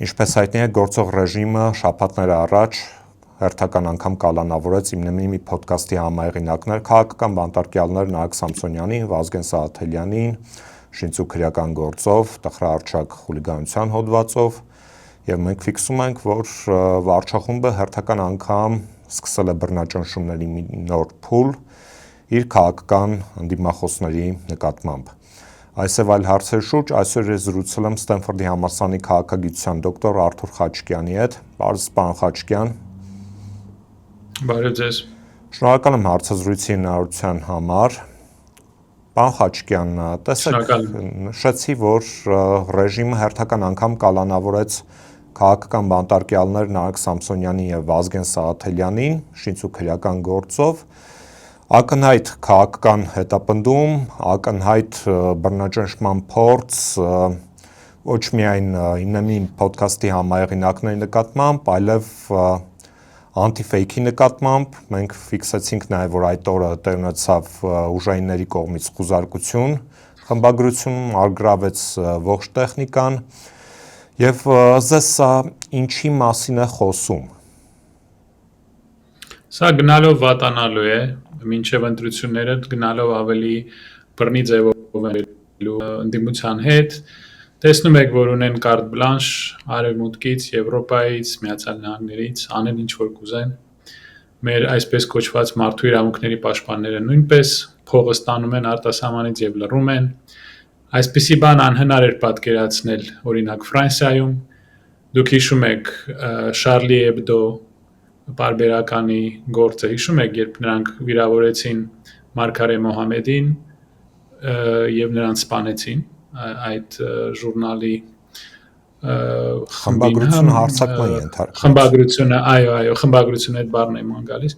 Ինչպես հայտնի է, գործող ռեժիմը շաբաթներ առաջ հերթական անգամ կալանավորեց իմ մի փոդքասթի համահեղինակներ, քաղաքական բանտարկյալներ Նարեկ Սամսոնյանին, Վազգեն Սահաթելյանին, շինծու քրեական գործով, տխրահռչակ խուլիգանության հոդվածով, եւ մենք ֆիքսում ենք, որ վարչախումբը հերթական անգամ սկսել է բռնաճնշումների մի նոր փուլ իր քաղաքական ընդդիմախոսների նկատմամբ։ Այս եւ այլ հարցերի շուրջ այսօր ես զրուցել եմ Ստենֆորդի համալսարանի քաղաքագիտության դոկտոր Արթուր Խաչկյանի հետ։ Բարև պարոն Խաչկյան։ Բարև ձեզ։ Շնորհակալ եմ հարցազրույցի հնարավորության համար։ Պարոն Խաչկյան, տեսեք, նշեցի, որ ռեժիմը հերթական անգամ կալանավորեց քաղաքական բանտարկյալներ Նարեկ Սամսոնյանին եւ Վազգեն Սահաթելյանին շինծու քրեական գործով, ակնհայտ քաղաքական հետապնդում, ակնհայտ բռնաճնշման փորձ ոչ միայն իմ փոդքասթի համահեղինակների նկատմամբ, այլև անտիֆեյքի նկատմամբ։ Մենք ֆիքսեցինք նաև, որ այդ օրը տեղ ունեցավ ուժայինների կողմից խուզարկություն, խմբագրություն, արգրավեց ողջ տեխնիկան, եւ ձեզ սա ինչի մասին է խոսում։ Սա գնալով վատանալու է, մինչև ընտրությունները գնալով ավելի բռնի ձևով ընդդիմության հետ։ Տեսնում եք, որ ունեն կարտ բլանշ Արևմուտքից, Եվրոպայից, Միացյալ Նահանգներից, անեն ինչ որ կուզեն։ Մեր այսպես կոչված մարդու իրավունքների պաշտպանները նույնպես փողը ստանում են արտասահմանից եւ լռում են։ Այսպիսի բան անհնար էր պատկերացնել, օրինակ Ֆրանսիայում։ Դուք հիշում եք Շարլի Էբդո պարբերականի գործը, հիշում եք, երբ նրանք վիրավորեցին Մարգարե Մոհամեդին եւ նրան սպանեցին այդ ժուրնալի խմբագրությունը հարձակման ենթարկվեց։ Խմբագրությունը, այո, խմբագրությունը այդ բառն եմ գալիս։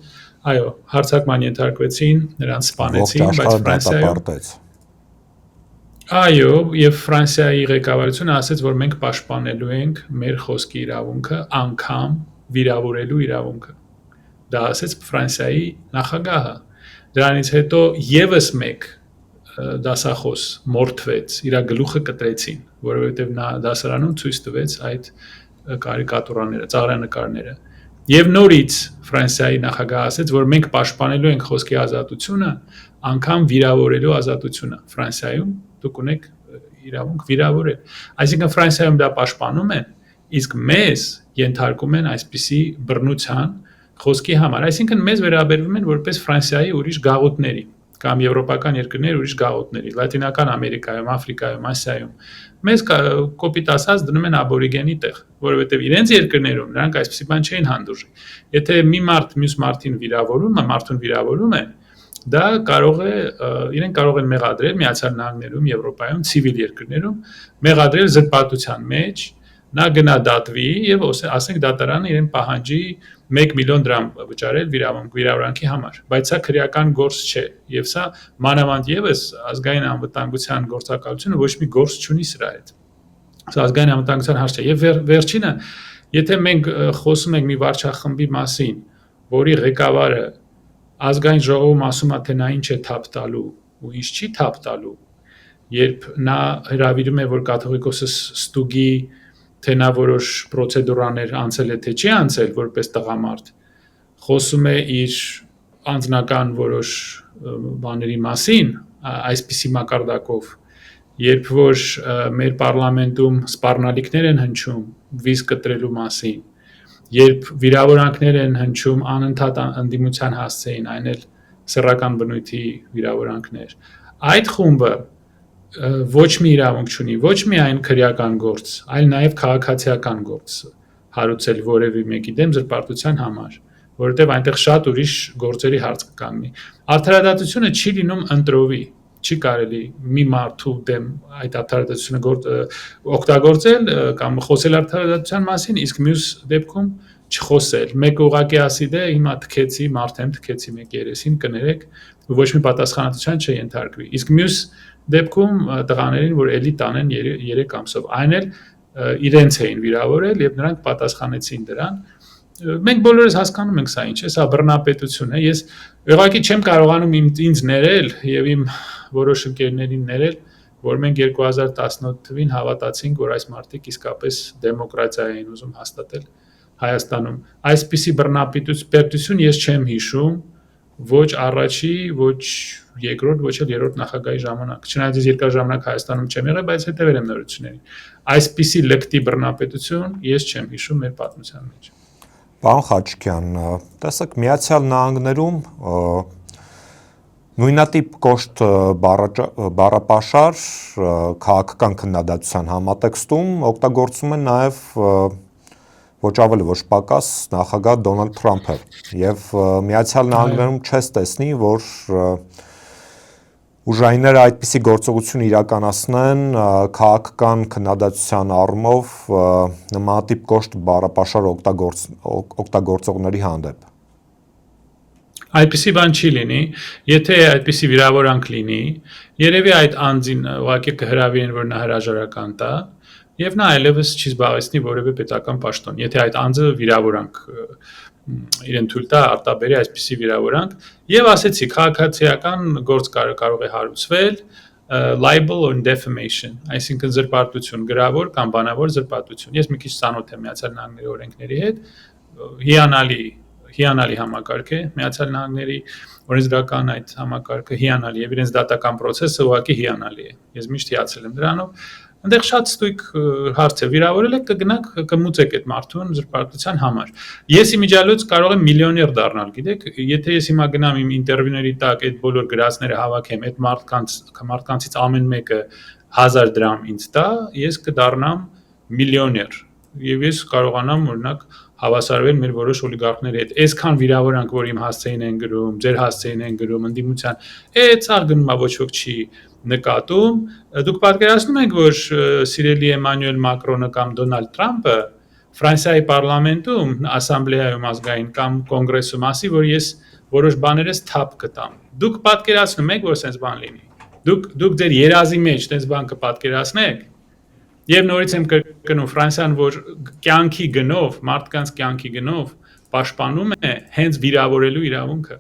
Այո, հարձակման ենթարկվեցին, նրան սպանեցին, բայց Ֆրանսիայում Այո, եւ Ֆրանսիայի ղեկավարությունը ասաց, որ մենք պաշտպանելու ենք մեր խոսքի իրավունքը, անգամ վիրավորելու իրավունքը։ Դա ասաց Ֆրանսիայի նախագահը։ Դրանից հետո եւս մեկ դասախոս մորթվեց, իր գլուխը կտրեցին, որովհետեւ նա դասարանում ցույց տվեց այդ կարիկատուրաները, ծաղրանկարները։ Եվ նորից Ֆրանսիայի նախագահը ասաց, որ մենք պաշտպանելու ենք խոսքի ազատությունը, անգամ վիրավորելու ազատությունը։ Ֆրանսիայում դուք ունեք իրավունք վիրավորել։ Այսինքն Ֆրանսիայում դա պաշտպանում են, իսկ մեզ ենթարկում են այսպիսի բռնության խոսքի համար։ Այսինքն մեզ վերաբերվում են որպես Ֆրանսիայի ուրիշ գաղութների կամ եվրոպական երկրների ուրիշ գաղութների, Լատինական Ամերիկայում, Աֆրիկայում, Ասիայում։ Մեզ կոպիտ ասած դնում են աբորիգենի տեղ, որովհետև իրենց երկրներում նրանք այսպիսի բան չէին հանդուրժի։ Եթե մի մարդ մյուս մարդուն վիրավորում է, դա իրենք կարող են մեղադրել Միացյալ Նահանգներում, Եվրոպայում, ցիվիլ երկրներում, մեղադրել զրպարտության մեջ, նա գնա դատվի եւ ասենք դատարանը իրեն պահանջի 1 միլիոն դրամ վճարել վիրավորանքի համար, բայց սա քրեական գործ չէ եւ սա մանավանդ եւս ազգային անվտանգության գործակալությունը ոչ մի գործ չունի սրա հետ։ Սա ազգային անվտանգության հարց չէ եւ վերջինը, եթե մենք խոսում ենք մի վարչախմբի մասին, որի ղեկավարը ազգային ժողովում ասում է, թե նա ինչ է թափ տալու ու ինչ չի թափ տալու, երբ նա հրավիրում է, որ կաթողիկոսը ստուգի, թե նա որոշ պրոցեդուրաներ անցել է, թե չի անցել որպես տղամարդ, խոսում է իր անձնական որոշ բաների մասին, այսպիսի մակարդակով, երբ որ մեր պարլամենտում սպառնալիքներ են հնչում վիզ կտրելու մասին, երբ վիրավորանքներ են հնչում անընդհատ ընդդիմության հասցեին, այն էլ սեռական բնույթի վիրավորանքներ, այդ խումբը ոչ մի իրավունք չունի, ոչ միայն քրեական գործ, այլ նաև քաղաքացիական գործ հարուցել որևէ մեկի դեմ զրպարտության համար, որովհետև այնտեղ շատ ուրիշ գործերի հարց կկանգնի։ Արդարադատությունը չի լինում ընտրովի, չի կարելի մի մարդու դեմ այդ արդարադատությունը օգտագործել կամ խոսել արդարադատության մասին, իսկ մյուս դեպքում չխոսել։ Մեկը ուղղակի ասի դե հիմա թքեցի, մարդեմ թքեցի մեկ երեսին, կներեք, ոչ մի պատասխանատվության չենթարկվի։ Իսկ մյուս դեպքում տղաներին, որ էլի տանեն 3 ամսով, այն էլ իրենց էին վիրավորել եւ նրանք պատասխանեցին դրան։ Մենք բոլորս հասկանում ենք սա ինչ է, սա բռնապետություն է։ Ես ուղղակի չեմ կարողանում ինձ ներել եւ իմ որոշ ընկերներին ներել, որ մենք 2018 թվին հավատացինք, որ այս մարդիկ իսկապես դեմոկրատիա էին ուզում հաստատել Հայաստանում։ Այսպիսի բռնապետություն ես չեմ հիշում ոչ առաջի, ոչ երկրորդ, ոչ էլ երրորդ նախագահի ժամանակ։ Չնայած ես երկար ժամանակ Հայաստանում չեմ եղել, բայց հետևել եմ նորություններին։ Այսպիսի լկտի բռնապետություն ես չեմ հիշում մեր պատմության մեջ։ Պարոն Խաչիկյան, տեսեք, Միացյալ Նահանգներում նույնատիպ կոշտ բառապաշար քաղաքական քննադատության համատեքստում օգտագործում են նաև ոչ ավելի ոչ պակաս նախագահ Դոնալդ Թրամփը եւ Միացյալ Նահանգներում չես տեսնի, որ ուժայինները այդպիսի գործողություն իրականացնեն քաղաքական քննադատության առումով նմանատիպ կոշտ բառապաշար օգտագործողների հանդեպ։ Այդպիսի բան չի լինի, եթե այդպիսի վիրավորանք լինի, երևի այդ անձին ուղղակի կհրավիրեն, որ նա հրաժարական տա, եւ նա այլևս չի զբաղեցնի որևէ պետական պաշտոն, եթե այդ անձը վիրավորանք իրեն թույլ տա արտաբերի այսպիսի վիրավորանք, եւ ասեցի, քաղաքացիական գործ կարող է հարուցվել libel or defamation, այսինքն զրպարտություն, գրավոր կամ բանավոր զրպարտություն։ Ես մի քիչ ծանոթ եմ Միացյալ Նահանգների օրենքների հետ, հիանալի համակարգ է Միացյալ Նահանգների օրենսդրական այդ համակարգը հիանալի է, իրենց դատական process-ը ուղղակի հիանալի է։ Ես միշտ հիացել եմ դրանով։ Այնտեղ շատ ստույգ հարց է, վիրավորել եք, կգնաք կմուծեք այդ մարդուն զրպարտության համար։ Ես իմիջիալոց կարող եմ միլիոներ դառնալ, գիտեք, եթե ես հիմա գնամ իմ ինտերվյուների տակ այդ բոլոր գրածները հավաքեմ, այդ մարդկանցից ամեն մեկը 1000 դրամ ինձ տա, ես կդառնամ միլիոներ։ Եվ ես կարողանամ օրինակ հավասարվել մեր որոշ օլիգարխների հետ։ Այսքան վիրավորանք, որ իմ հասցեին են գրում, ձեր հասցեին են գրում, ընդդիմության, ցար գնումա ոչ ոք չի նկատում, դուք պատկերացնում եք, որ սիրելի Էմանուել Մակրոնը կամ Դոնալդ Թրամփը Ֆրանսիայի պարլամենտում, ասամբլեայում ազգային կամ կոնգրեսում ասի, որ ես որոշ բաներս թափ կտամ։ Դուք պատկերացնում եք, որ sense բան լինի։ Դուք ձեր երազի մեջ sense բան կպատկերացնեք։ Եվ նորից եմ կրկնում, Ֆրանսիան, որ կյանքի գնով, մարդկանց կյանքի գնով պաշտպանում է հենց վիրավորելու իրավունքը։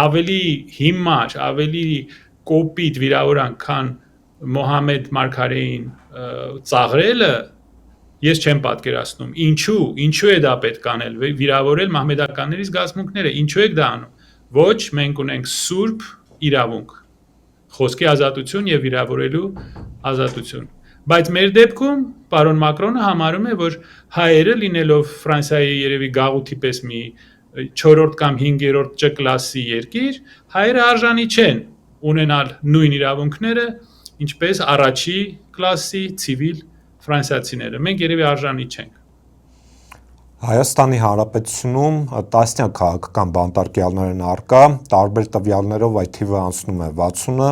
Ավելի հիմար, ավելի կոպիտ վիրավորանք, քան Մոհամեդ Մարգարեին ծաղրելը, ես չեմ պատկերացնում։ Ինչու է դա պետք անել, վիրավորել մահմեդականների զգացմունքները, ինչու եք դա անում։ Ոչ, մենք ունենք սուրբ իրավունք, խոսքի ազատություն եւ վիրավորելու ազատություն։ Բայց մեր դեպքում պարոն Մակրոնը համարում է, որ հայերը լինելով Ֆրանսիայի երևի գաղութի պես մի 4-րդ կամ 5-րդ Չ կլասի երկիր, հայերը արժանի չեն ունենալ նույն իրավունքները, ինչպես առաջի կլասի ցիվիլ ֆրանսիացիները։ Մենք երևի արժանի չենք։ Հայաստանի Հանրապետությունում տասնյակ քաղաքական բանտարկյալներ են առկա, տարբեր տվյալներով այդ թիվը անցնում է 60-ը։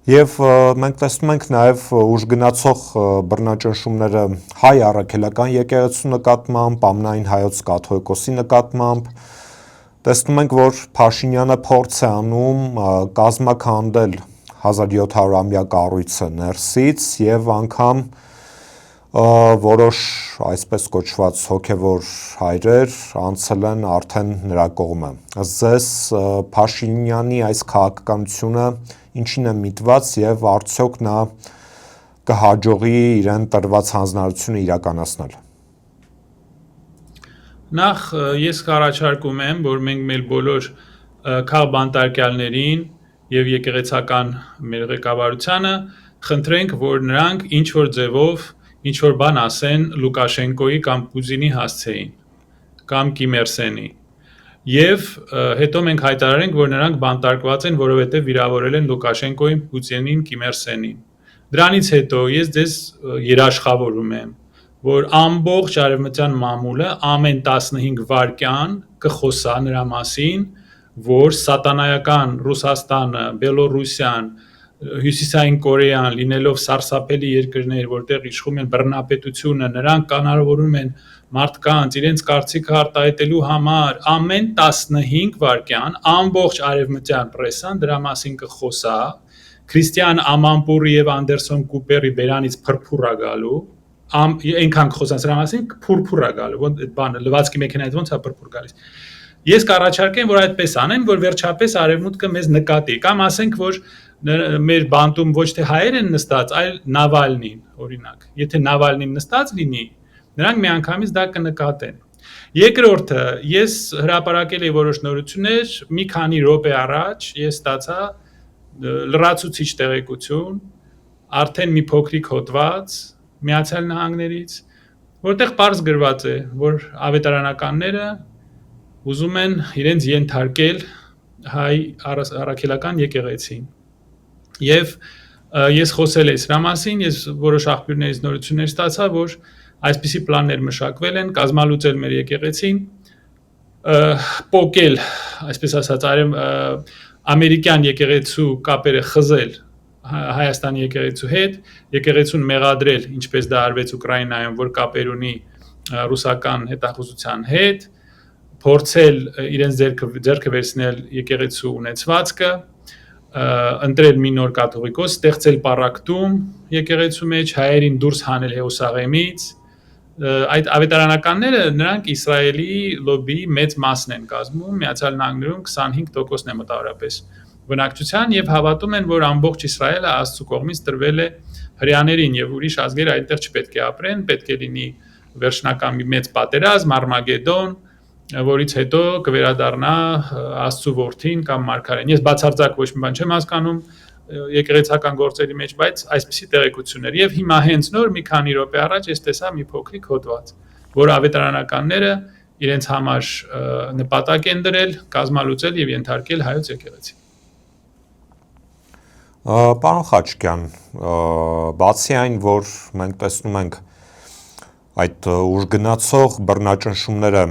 Եվ մենք տեսնում ենք նաև ուժգնացող բռնաճնշումները հայ առաքելական եկեղեցու նկատմամբ, ամենայն հայոց կաթողիկոսի նկատմամբ։ Տեսնում ենք, որ Փաշինյանը փորձ է անում կազմաքանդել 1700-ամյա կառույցը ներսից եւ անգամ որոշ այսպես կոչված հոգևոր հայրեր անցել են արդեն նրա կողմը։ Ձեզ Փաշինյանի այս քաղաքականությունը ինչին է միտված եւ արդյոք նա կհաջողի իրեն տրված հանձնարարությունը իրականացնել։ Նախ ես կառաջարկում եմ, որ մենք մեր բոլոր քաղբանտարկյալներին եւ եկեղեցական մեր ղեկավարությանը խնդրենք, որ նրանք ինչ որ ձևով ինչ որ բան ասեն Լուկաշենկոյի կամ Պուտինի հասցեին կամ Կիմ Ir Սենի։ Եվ հետո մենք հայտարարենք, որ նրանք բանտարկված են, որովհետև վիրավորել են Լուկաշենկոյին, Պուտինին, Կիմ Ir Սենին։ Դրանից հետո ես ձեզ երաշխավորում եմ, որ ամբողջ արևմտյան մամուլը ամեն 15 վայրկյան կխոսա նրա մասին, որ սատանայական Ռուսաստանը, Բելոռուսիան, Հյուսիսային Կորեան լինելով սարսափելի երկրներ, որտեղ իշխում են բռնապետությունը, նրանք կանոնավորում են մարդկանց իրենց կարծիքը արտահայտելու համար ամեն 15 վայրկյան ամբողջ արևմտյան պրեսան դրա մասին կխոսա, Քրիստիան Ամանպուրի եւ Անդերսոն Կուպերի բերանից փրփուր է գալու, այնքան կխոսան սրա մասին, փուրփուր է գալու, ոնց այդ բանը լվացքի մեքենայից ոնց է փրփուր գալիս։ Ես կառաջարկեմ, որ այդպես անեն, որ վերջապես արևմուտքը մեզ նկատի, կամ ասենք, որ մեր բանտում ոչ թե հայեր են նստած, այլ Նավալնին, օրինակ։ Եթե Նավալնին նստած լինի, նրանք միանգամից դա կնկատեն։ Երկրորդը, ես հրապարակել եմ որոշ նորություններ, մի քանի րոպե առաջ ես ստացա լրացուցիչ տեղեկություն, արդեն մի փոքրիկ հոդված Միացյալ Նահանգներից, որտեղ պարզ գրված է, որ ավետարանականները ուզում են իրենց ենթարկել հայ առաքելական եկեղեցին։ Եվ ես խոսել եմ սրա մասին, ես որոշ աղբյուրներից նորություններ ստացա, որ այսպիսի պլաններ մշակվել են, կազմալուծել մեր եկեղեցին, պոկել, այսպես ասած, ամերիկյան եկեղեցու կապերը խզել Հայաստանի եկեղեցու հետ, եկեղեցուն մեղադրել, ինչպես դա արվեց Ուկրաինայում, որ կապեր ունի ռուսական հետախուզության հետ, փորձել իրենց ձեռքը վերցնել եկեղեցու ունեցվածքը, ընտրել մի նոր կաթողիկոս, ստեղծել պառակտում եկեղեցու մեջ, հայերին դուրս հանել Հեղուսաղեմից։ Այդ ավետարանականները նրանք Իսրայելի լոբիի մեծ մասն են կազմում, Միացյալ Նահանգներում 25%-ն է մոտավորապես բնակչության եւ հավատում են, որ ամբողջ Իսրայելը Աստծո կողմից տրվել է հրեաներին եւ ուրիշ ազգեր այդտեղ չպետք է ապրեն, պետք է լինի վերջնական մի մեծ պատերազմ, Արմագեդոն, որից հետո կվերադառնա Աստծո որդին կամ մարգարեն։ Ես բացարձակ ոչ մի բան չեմ հասկանում եկեղեցական գործերի մեջ, բայց այսպիսի տեղեկություններ եւ հիմա հենց նոր մի քանի րոպե առաջ ես տեսա մի փոքրիկ հոդված, որ ավետարանականները իրենց համար նպատակ են դրել, կազմալուծել եւ ենթարկել հայոց եկեղեցին։ Պարոն Խաչկյան, բացի այն, որ մենք տեսնում ենք այդ ուժգնացող բռնաճնշումները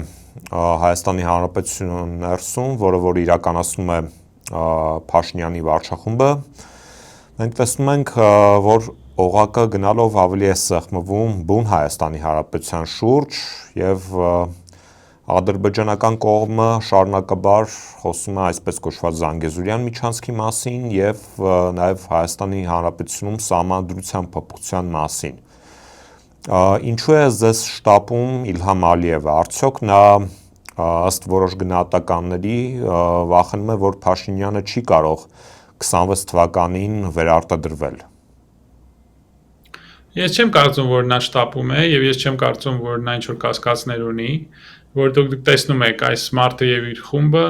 Հայաստանի Հանրապետության ներսում, որը որ իրականացնում է Փաշինյանի վարչախումբը, մենք տեսնում ենք, որ օղակը գնալով ավելի է սեղմվում բուն Հայաստանի Հանրապետության շուրջ եւ ադրբեջանական կողմը շարունակաբար խոսում է այսպես կոչված Զանգեզուրյան միջանցքի մասին եւ նաեւ Հայաստանի Հանրապետությունում սահմանադրության փոփոխության մասին։ Ինչու է ձեզ շտապում Իլհամ Ալիևը, արդյոք նա ըստ որոշ գնահատականների վախենում է, որ Փաշինյանը չի կարող 26 թվականին վերարտադրվել։ Ես չեմ կարծում, որ նա շտապում է եւ ես չեմ կարծում, որ նա ինչ-որ կասկածներ ունի, որ դուք տեսնում եք այս մարդը եւ իր խումբը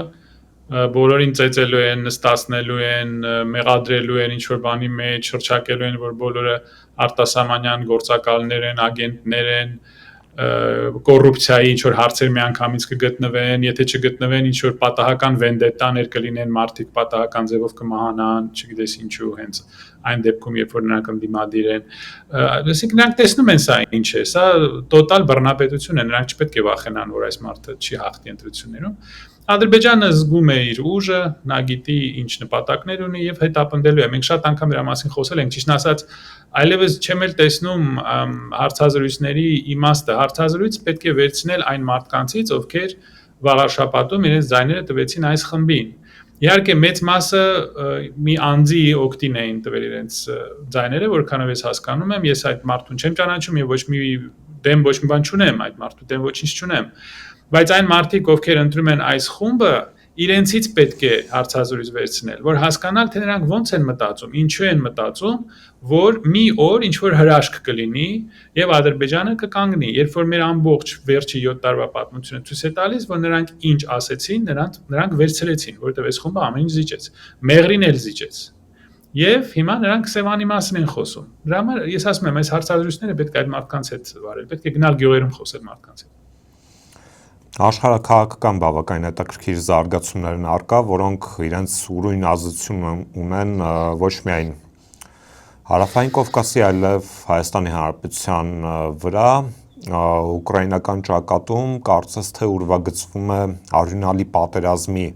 բոլորին ծեծելու են, նստացնելու են, մեղադրելու են ինչ-որ բանի մեջ, շրջակելու են, որ բոլորը արտասահմանյան գործակալներ են, ագենտներ են, կոռուպցիայի ինչ-որ հարցեր միանգամից կգտնվեն, եթե չգտնվեն ինչ-որ պատահական վենդետաներ կլինեն, մարդիկ պատահական ձևով կմահանան, չգիտես ինչու, հենց այն դեպքում, երբ որ նրանք ընդդիմադիր են, այսինքն նրանք տեսնում են սա ինչ է, սա տոտալ բռնապետություն է, նրանք չպետք է վախենան, որ այս մարդը չի հաղթի ընտրություններում։ Ադրբեջանը զգում է իր ուժը, նա գիտի ինչ նպատակներ ունի եւ հետապնդելու է։ Մենք շատ անգամ դրա մասին խոսել ենք, ճիշտ ասած, այլևս չեմ էլ տեսնում հարցազրույցների իմաստը։ Հարցազրույց պետք է վերցնել այն մարդկանցից, ովքեր վաղ շաբաթում իրենց ձայները տվեցին այս խմբին։ Իհարկե մեծ մասը մի անձի օգտին էին տվել իրենց ձայները, որքանով ես հասկանում եմ, ես այդ մարդուն չեմ ճանաչում եւ ոչ մի դեմ ոչ մի բան չունեմ, այդ մարդու դեմ ոչինչ չունեմ։ Բայց այն մարդիկ, ովքեր ընտրում են այս խումբը, իրենցից պետք է հարցազրույց վերցնել, որ հասկանալ, թե նրանք ոնց են մտածում, ինչու են մտածում, որ մի օր ինչ-որ հրաշք կլինի եւ Ադրբեջանը կկանգնի, երբ որ մեր ամբողջ վերջի 7 տարվա պատմությունը ցույց է տալիս, որ նրանք ինչ ասեցին, նրանք վերցրեցին, որովհետեւ այս խումբը ամեն ինչ զիջեց, մեղրին էլ զիջեց։ Եվ հիմա նրանք Սևանի մասին են խոսում։ Դրա համար ես ասում եմ, այս հարցազրույցները պետք է այդ մարդկանց հետ վարել, պետք է գնալ գյուղերում խոսել մարդկանց հետ։ Աշխարհաքաղաքական բավականին հետաքրքիր զարգացումներ են առկա, որոնք իրենց ուրույն ազդեցություն ունեն ոչ միայն Հարավային Կովկասի, այլև Հայաստանի Հանրապետության վրա, ուկրաինական ճակատում կարծես թե ուրվագծվում է արյունալի պատերազմի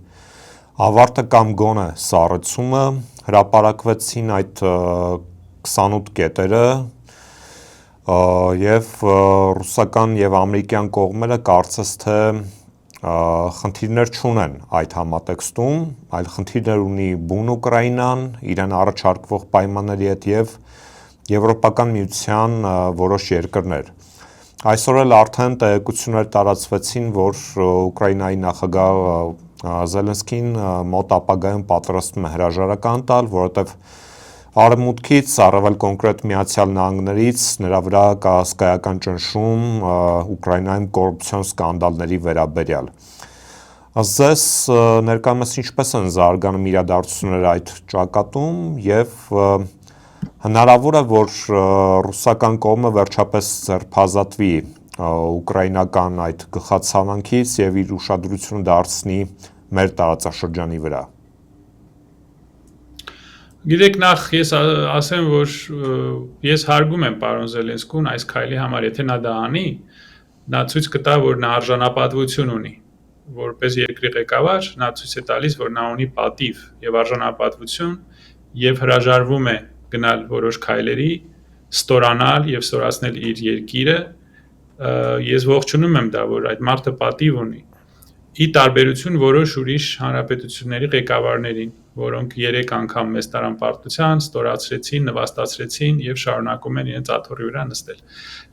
ավարտը կամ գոնե սառեցումը, հրապարակվեցին այդ 28 կետերը եւ ռուսական եւ ամերիկյան կողմերը կարծես թե խնդիրներ չունեն այդ համատեքստում, այլ խնդիրներ ունի բուն Ուկրաինան, իրեն առաջարկվող պայմանների հետ եւ Եվրոպական միության որոշ երկրներ։ Այսօր էլ արդեն տեղեկություններ տարածվեցին, որ Ուկրաինայի նախագահ Զելենսկին մոտ ապագայում պատրաստվում է հրաժարական տալ, որովհետև Արևմուտքից, առավել կոնկրետ Միացյալ Նահանգներից նրա վրա կա հսկայական ճնշում Ուկրաինայում կոռուպցիոն սկանդալների վերաբերյալ։ Ձեզ ներկայումս ինչպես են զարգանում իրադարձությունները այդ ճակատում եւ հնարավոր է, որ ռուսական կողմը վերջապես ձերբազատվի ուկրաինական այդ գխացավանքից եւ իր ուշադրությունը դարձնի մեր տարածաշրջանի վրա։ Գիտեք, նախ ես ասեմ, որ ես հարգում եմ պարոն Զելենսկուն այս քայլի համար, եթե նա դա անի, նա ցույց կտա, որ նա արժանապատվություն ունի, որպես երկրի ղեկավար, նա ցույց է տալիս, որ նա ունի պատիվ եւ արժանապատվություն եւ հրաժարվում է գնալ որոշ քայլերի, ստորանալ եւ ստորացնել իր երկիրը։ Ես ողջունում եմ դա, որ այդ մարդը պատիվ ունի։ Ի տարբերություն որոշ ուրիշ հանրապետությունների ղեկավարներին, որոնք 3 անգամ մեծ տարան պարտության, ստորացրեցին, նվաստացրեցին եւ շարունակում են իրենց աթոռի վրա նստել։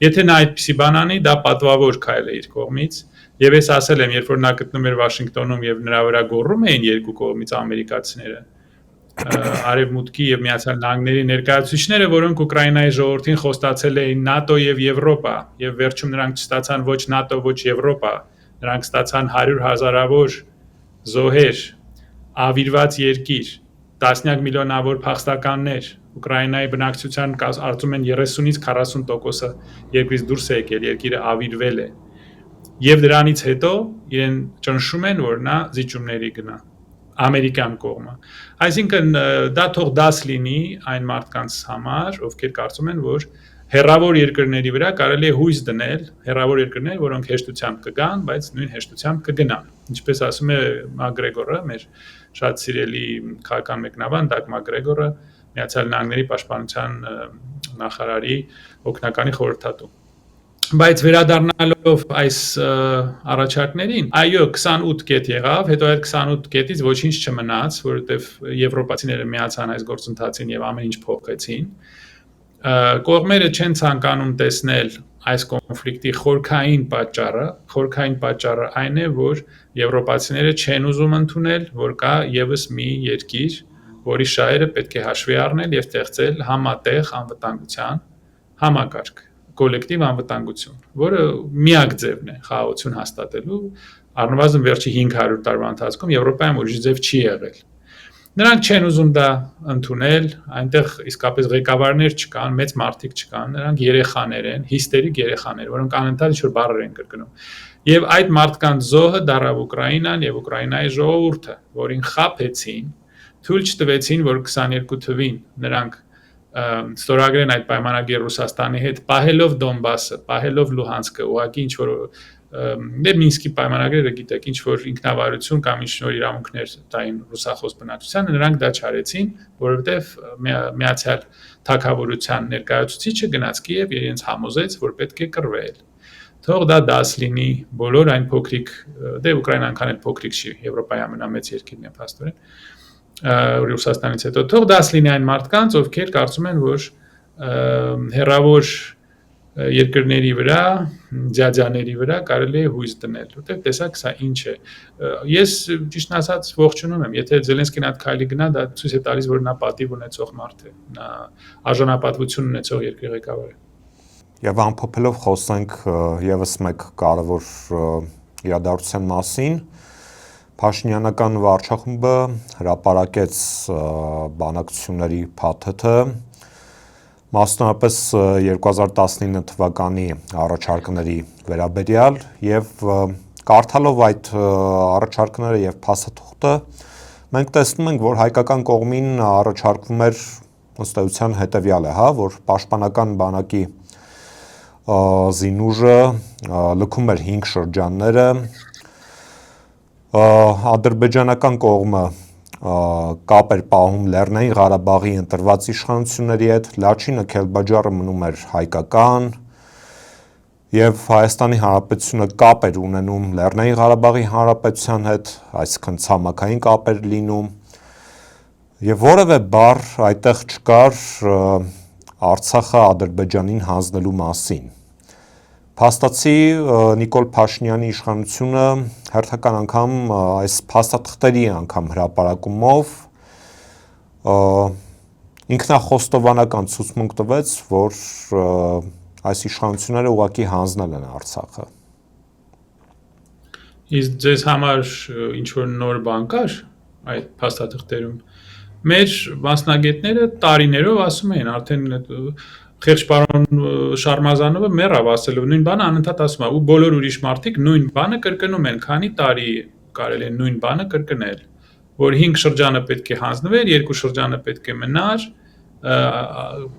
Եթե նա այդպիսի բան անի, դա պատվավոր քայլ է իր կողմից, եւ ես ասել եմ, երբ որ նա գտնում էր Վաշինգտոնում եւ նրա վրա գոռում էին երկու կողմից ամերիկացիները, Արևմուտքի եւ Միացյալ Նահանգների ներկայացուցիչները, որոնք Ուկրաինայի ժողովրդին խոստացել էին ՆԱՏՕ եւ Եվրոպա, եւ վերջում նրանք չստացան ոչ ՆԱՏՕ, ոչ Եվրոպա, նրանք ստացան 100,000-ավոր զոհեր, ավիրված երկիր, տասնյակ միլիոնավոր փախստականներ, Ուկրաինայի բնակչության արդյունքում են 30-ից 40%-ը երկրից դուրս է եկել, երկիրը ավիրվել է։ Եվ դրանից հետո իրեն ճնշում են, որ նա զիջումների գնա ամերիկյան կողմը։ Այսինքն դա թող դաս լինի այն մարդկանց համար, ովքեր կարծում են, որ հեռավոր երկրների վրա կարելի է հույս դնել, հեռավոր երկրներ, որոնք հեշտությամբ կգան, բայց նույն հեշտությամբ կգնան։ Ինչպես ասում է Մակգրեգորը, մեր շատ սիրելի քաղաքական մեկնաբան Դագ Մակգրեգորը, Միացյալ Նահանգների պաշտպանության նախարարի օգնականի խորհրդատու։ Բայց վերադառնալով այս առաջարկներին, այո, 28 կետ եղավ, հետո այդ 28 կետից ոչինչ չմնաց, որովհետև եվրոպացիները միացան այս գործընթացին եւ ամեն ինչ փոխեցին։ Կողմերը չեն ցանկանում տեսնել այս կոնֆլիկտի խորքային պատճառը այն է, որ եվրոպացիները չեն ուզում ընդունել, որ կա եւս մի երկիր, որի շահերը պետք է հաշվի առնել եւ ստեղծել համատեղ անվտանգության համակարգ, կոլեկտիվ անվտանգություն, որը միակ ձևն է խաղաղություն հաստատելու, առնվազն վերջի 500 տարվա ընթացքում Եվրոպայում ուրիշ ձև չի եղել։ Նրանք չեն ուզում դա ընդունել, այնտեղ իսկապես ղեկավարներ չկան, մեծ մարդիկ չկան, նրանք երեխաներ են, հիստերիկ երեխաներ, որոնք անընդհատ ինչ-որ բառեր են կրկնում։ Եվ այդ մարդկանց զոհը դարավ Ուկրաինան եւ Ուկրաինայի ժողովուրդը, որին խաբեցին, թույլ չտվեցին, որ 22 թվին նրանք ստորագրեն այդ պայմանագիր Ռուսաստանի հետ, պահելով Դոնբասը, պահելով Լուհանսկը, ուղղակի ինչ-որ Մինսկի պայմանագրերը գիտեք, ինչ-որ ինքնավարություն կամ ինչ-որ իրավունքներ տային ռուսախոս բնակչությանը, նրանք դա չարեցին, որովհետև Միացյալ Թագավորության ներկայացուցիչը գնաց Կիև եւ իրենց համոզեց, որ պետք է կռվել։ Թող դա դաս լինի բոլոր այն փոքրիկ, դե Ուկրաինան այնքան էլ փոքրիկ չի, Եվրոպայի ամենամեծ երկիրն է փաստորեն, Ռուսաստանից հետո, թող դաս լինի այն մարդկանց, ովքեր կարծում են, որ հեռավոր երկրների վրա, ձյաձյաների վրա կարելի է հույս դնել, որտեղ տեսակ սա ինչ է։ Ես ճիշտ ասած ողջունում եմ, եթե Զելենսկին այդ քայլի գնա, դա ցույց է տալիս, որ նա պատիվ ունեցող մարդ է, նա արժանապատվություն ունեցող երկրի ղեկավար է։ Եվ ամփոփելով խոսենք եւս մեկ կարևոր իրադարձության մասին, Փաշինյանական վարչախումբը հրապարակեց բանակցությունների փաթեթը, մասնավորապես 2019 թվականի առաջարկների վերաբերյալ եւ կարդալով այդ առաջարկները եւ փաստաթուղթը մենք տեսնում ենք, որ հայկական կողմին առաջարկվում էր ըստ էության հետեւյալը, որ պաշտպանական բանակի զինուժը լքում էր 5 շրջանները, ադրբեջանական կողմը կապ էր պահում Լեռնային Ղարաբաղի ընտրված իշխանությունների հետ, Լաչինը Քելբաջարը մնում էր հայկական եւ Հայաստանի Հանրապետությունը կապ էր ունենում Լեռնային Ղարաբաղի Հանրապետության հետ, այսինքն ցամաքային կապ էր լինում եւ որևէ բառ այդտեղ չկար Արցախը Ադրբեջանին հանձնելու մասին։ Փաստացի Նիկոլ Փաշինյանի իշխանությունը հերթական անգամ այս փաստաթղթերի անգամ հրապարակումով ինքնախոստովանական ցուցմունք տվեց, որ այս իշխանությունները ուղղակի հանձնել են Արցախը։ Իսկ ձեզ համար ինչ-որ նոր բան կար այդ փաստաթղթերում։ Մեր մասնագետները տարիներով ասում էին, արդեն խեղճ պարոն Շարմազանովը մեռավ ասելով նույն բանը անընդհատ ասում է, ու բոլոր ուրիշ մարդիկ նույն բանը կրկնում են, քանի տարի կարելի է նույն բանը կրկնել, որ 5 շրջանը պետք է հանձնվեր, 2 շրջանը պետք է մնար,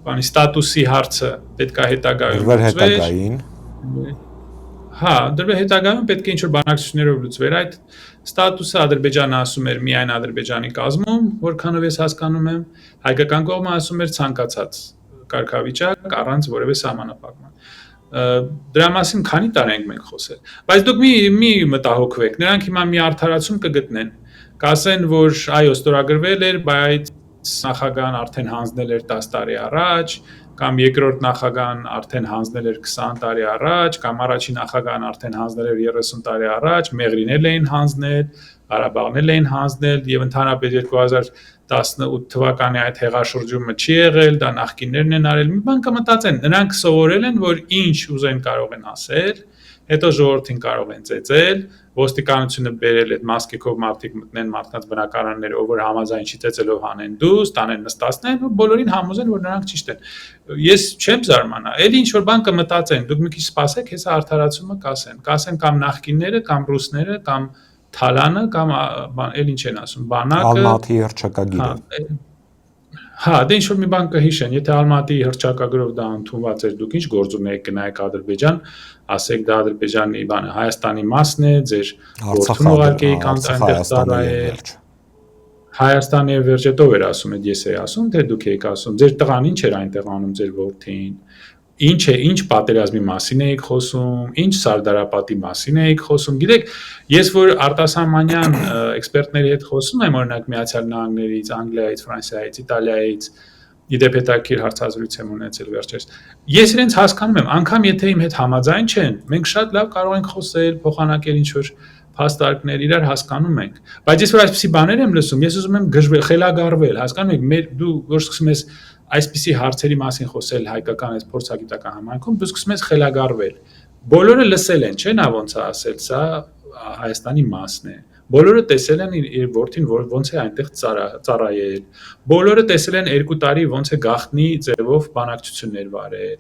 բանի ստատուսի հարցը պետք է հետագայում լուծվեր։ Հա, դրվեր հետագայում պետք է ինչ-որ բանակցություններով լուծվեր։ Այդ ստատուսը Ադրբեջանը ասում էր միայն Ադրբեջանի կազմում, որքանով ես հասկանում եմ, հայկական կողմը ասում էր ցանկացած կարգավիճակ առանց որևէ սահմանափակման։ Դրա մասին քանի տարի ենք մենք խոսել։ Բայց դուք մի մտահոգվեք, նրանք հիմա մի արդարացում կգտնեն։ Կասեն, որ այո, ստորագրվել էր, բայց նախագահան արդեն հանձնել էր 10 տարի առաջ, կամ երկրորդ նախագահան արդեն հանձնել էր 20 տարի առաջ, կամ առաջին նախագահան արդեն հանձնել էր 30 տարի առաջ, Մեղրինել էին հանձնել, Ղարաբաղն էին հանձնել եւ ընդհանրապես 2018 թվականի այդ հեղաշրջումը չի եղել, դա նախկիններն են արել։ Մի բան կմտածեն, նրանք սովորել են, որ ինչ ուզեն կարող են ասել, հետո ժողովրդին կարող են ծեծել, ոստիկանությունը բերել այդ մասկեքով մարդիկ մտնեն մարդկանց բնակարանները, ով որ համաձայն չի ծեծելով հանեն դուրս, տանեն նստացնեն ու բոլորին համոզեն, որ նրանք ճիշտ են։ Ես չեմ զարմանա, էլի ինչ որ բան կմտածեն, դուք մի քիչ սպասեք, հեսա արդարացումը կասեն կամ նախկինները, կամ ռուսները, կամ Թալանը, կամ էլ ինչ են ասում, բանակը, Ալմատի հռչակագիրը։ Հա, դե ինչ որ մի բան կհիշեն, եթե Ալմատի հռչակագրով դա ընդունված էր, դուք ինչ գործում եք գնայեք Ադրբեջան, ասեք դա Ադրբեջանի բանը, Հայաստանի մասն է, ձեր որդուն ուղարկեիք այնտեղ ծառայել։ Հայաստանի եւ վերջետով էր ասում, ես էի ասում, թե դուք եք ասում, ձեր տղան ինչ էր այնտեղ անում, ձեր որդին, ինչ պատերազմի մասին էիք խոսում, ինչ Սարդարապատի մասին էիք խոսում։ Գիտեք, ես որ արտասահմանյան էքսպերտների հետ խոսում եմ, օրինակ Միացյալ Նահանգներից, Անգլիայից, Ֆրանսիայից, Իտալիայից, իդեպ հետաքրքիր հարցազրույց եմ ունեցել վերջերս։ Ես իրենց հասկանում եմ, անգամ եթե իմ հետ համաձայն չեն, մենք շատ լավ կարող ենք խոսել, փոխանակել ինչ-որ փաստարկներ, իրար հասկանում ենք։ Բայց ես որ այսպիսի բաներ եմ լսում, ես ուզում եմ գժվել, խելագարվել, հասկանում եք, դու որ սկսում ես այսպիսի հարցերի մասին խոսել հայկական այս փորձագիտական համայնքում, դու սկսում ես խելագարվել։ Բոլորը լսել են, չէ՞, նա ոնց է ասել, սա Հայաստանի մասն է։ Բոլորը տեսել են իր որդին, որ ոնց է այնտեղ ծառայել։ Բոլորը տեսել են 2 տարի ոնց է գաղտնի ձևով բանակցություններ վարել։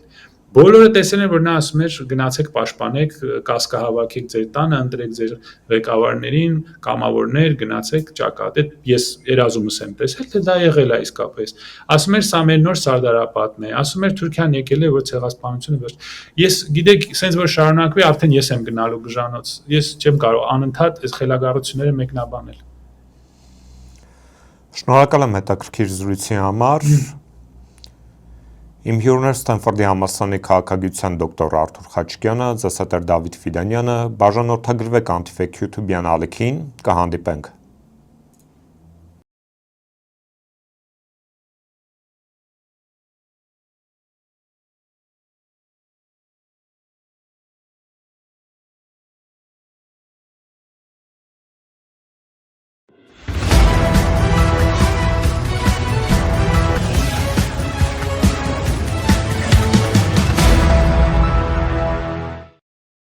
Բոլորը տեսել են, որ նա ասում էր գնացեք պաշտպանեք, կասկա հավաքեք ձեր տանը, ընտրեք ձեր ղեկավարներին, կամավորներ, գնացեք ճակատ։ Այդ ես երազումս եմ տեսել, թե դա եղել է իսկապես։ Ասում էր սա մեր նոր Սարդարապատն է, ասում էր Թուրքիան եկել է, որ ցեղասպանությունը վերջ։ Ես գիտեք, sense որ շարունակվի, արդեն ես եմ գնալու բժանոց։ Ես չեմ կարող անընդհատ այս խելագարությունները մեկնաբանել։ Շնորհակալ եմ հետաքրքիր զրույցի համար։ Իմ հյուրն էր Ստենֆորդի համալսարանի քաղաքագիտության դոկտոր Արթուր Խաչիկյանը, ձեզ հետ էր Դավիթ Ֆիդանյանը, բաժանորդագրվեք Antifake YouTube-յան ալիքին, կհանդիպենք։